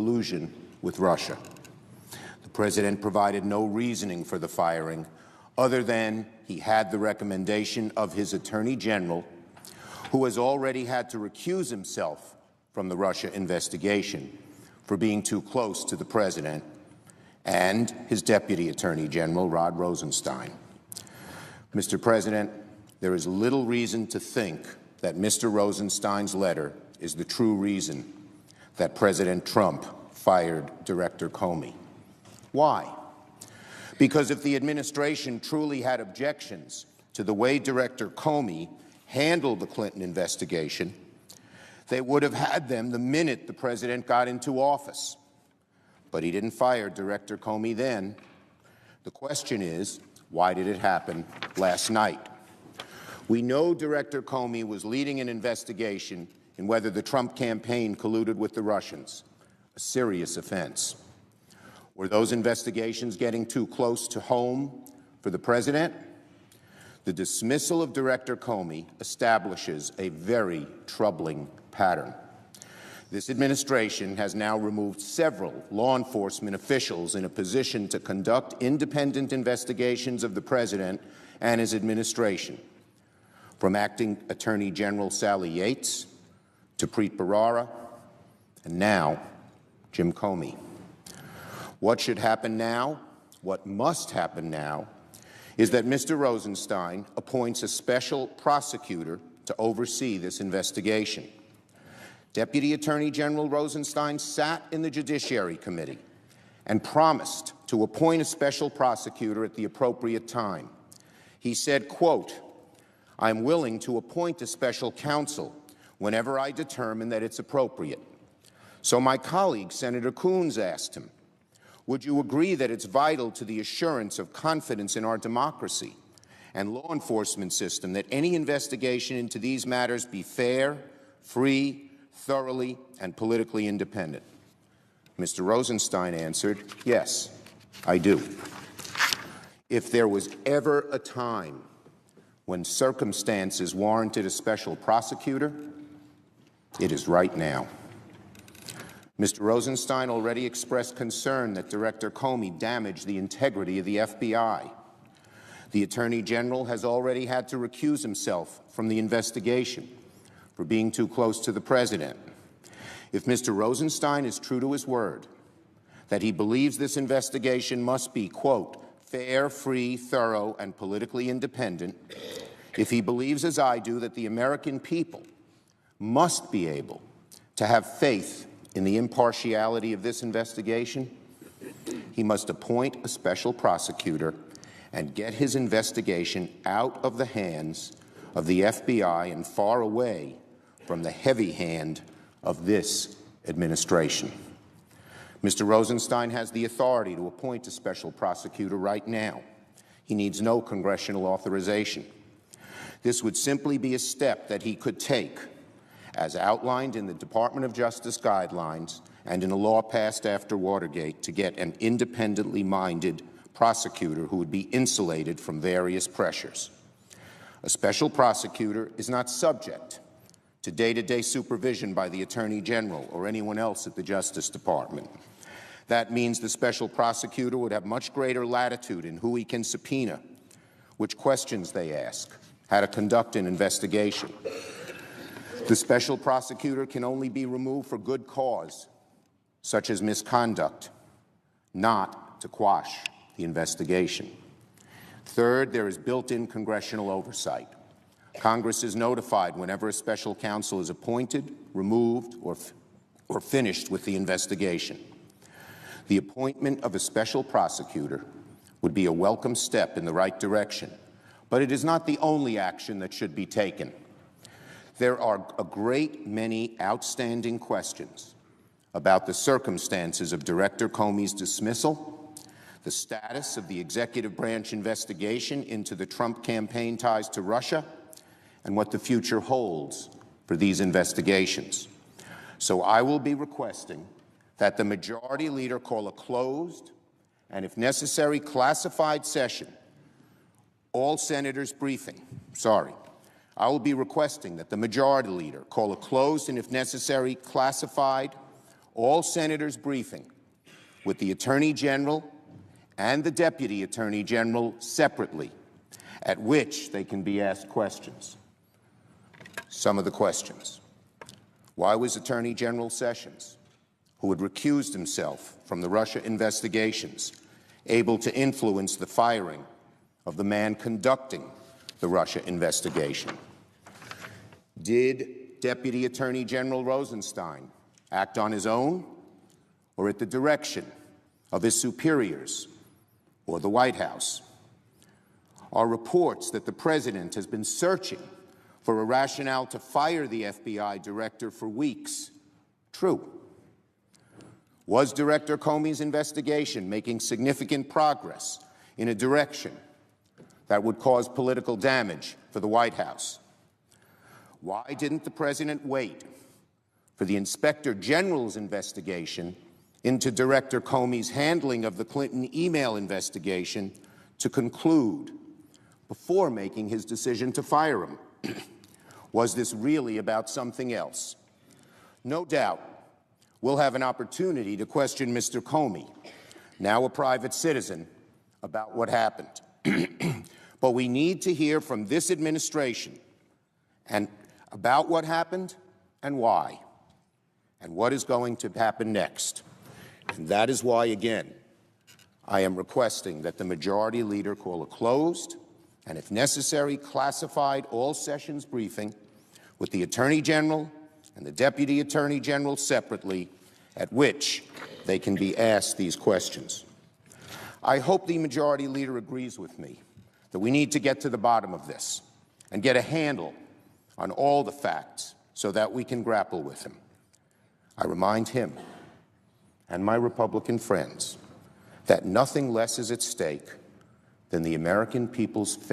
collusion with Russia. The President provided no reasoning for the firing other than he had the recommendation of his Attorney General, who has already had to recuse himself from the Russia investigation for being too close to the President, and his Deputy Attorney General, Rod Rosenstein. Mr. President, there is little reason to think that Mr. Rosenstein's letter is the true reason that President Trump fired Director Comey. Why? Because if the administration truly had objections to the way Director Comey handled the Clinton investigation, they would have had them the minute the President got into office. But he didn't fire Director Comey then. The question is, why did it happen last night? We know Director Comey was leading an investigation in whether the Trump campaign colluded with the Russians, a serious offense. Were those investigations getting too close to home for the President? The dismissal of Director Comey establishes a very troubling pattern. This administration has now removed several law enforcement officials in a position to conduct independent investigations of the President and his administration, from Acting Attorney General Sally Yates to Preet Bharara, and now Jim Comey. What should happen now, what must happen now, is that Mr. Rosenstein appoints a special prosecutor to oversee this investigation. Deputy Attorney General Rosenstein sat in the Judiciary Committee and promised to appoint a special prosecutor at the appropriate time. He said, quote, "I'm willing to appoint a special counsel whenever I determine that it's appropriate." So my colleague, Senator Coons, asked him, would you agree that it's vital to the assurance of confidence in our democracy and law enforcement system that any investigation into these matters be fair, free, thoroughly, and politically independent? Mr. Rosenstein answered, yes, I do. If there was ever a time when circumstances warranted a special prosecutor, it is right now. Mr. Rosenstein already expressed concern that Director Comey damaged the integrity of the FBI. The Attorney General has already had to recuse himself from the investigation for being too close to the President. If Mr. Rosenstein is true to his word, that he believes this investigation must be, quote, fair, free, thorough, and politically independent, if he believes, as I do, that the American people must be able to have faith in the impartiality of this investigation, he must appoint a special prosecutor and get his investigation out of the hands of the FBI and far away from the heavy hand of this administration. Mr. Rosenstein has the authority to appoint a special prosecutor right now. He needs no congressional authorization. This would simply be a step that he could take, as outlined in the Department of Justice guidelines and in a law passed after Watergate, to get an independently minded prosecutor who would be insulated from various pressures. A special prosecutor is not subject to day-to-day supervision by the Attorney General or anyone else at the Justice Department. That means the special prosecutor would have much greater latitude in who he can subpoena, which questions they ask, how to conduct an investigation. The special prosecutor can only be removed for good cause, such as misconduct, not to quash the investigation. Third, there is built-in congressional oversight. Congress is notified whenever a special counsel is appointed, removed, or finished with the investigation. The appointment of a special prosecutor would be a welcome step in the right direction, but it is not the only action that should be taken. There are a great many outstanding questions about the circumstances of Director Comey's dismissal, the status of the executive branch investigation into the Trump campaign ties to Russia, and what the future holds for these investigations. So I will be requesting that the Majority Leader call a closed and, if necessary, classified session, all senators briefing. I will be requesting that the Majority Leader call a closed and, if necessary, classified all senators briefing with the Attorney General and the Deputy Attorney General separately, at which they can be asked questions. Some of the questions. Why was Attorney General Sessions, who had recused himself from the Russia investigations, able to influence the firing of the man conducting the Russia investigation? Did Deputy Attorney General Rosenstein act on his own or at the direction of his superiors or the White House? Are reports that the President has been searching for a rationale to fire the FBI director for weeks true? Was Director Comey's investigation making significant progress in a direction that would cause political damage for the White House? Why didn't the President wait for the Inspector General's investigation into Director Comey's handling of the Clinton email investigation to conclude before making his decision to fire him? Was this really about something else? No doubt we'll have an opportunity to question Mr. Comey, now a private citizen, about what happened. But we need to hear from this administration and about what happened and why, and what is going to happen next. And that is why, again, I am requesting that the Majority Leader call a closed and, if necessary, classified all-sessions briefing with the Attorney General and the Deputy Attorney General separately, at which they can be asked these questions. I hope the Majority Leader agrees with me that we need to get to the bottom of this and get a handle on all the facts so that we can grapple with him. I remind him and my Republican friends that nothing less is at stake than the American people's faith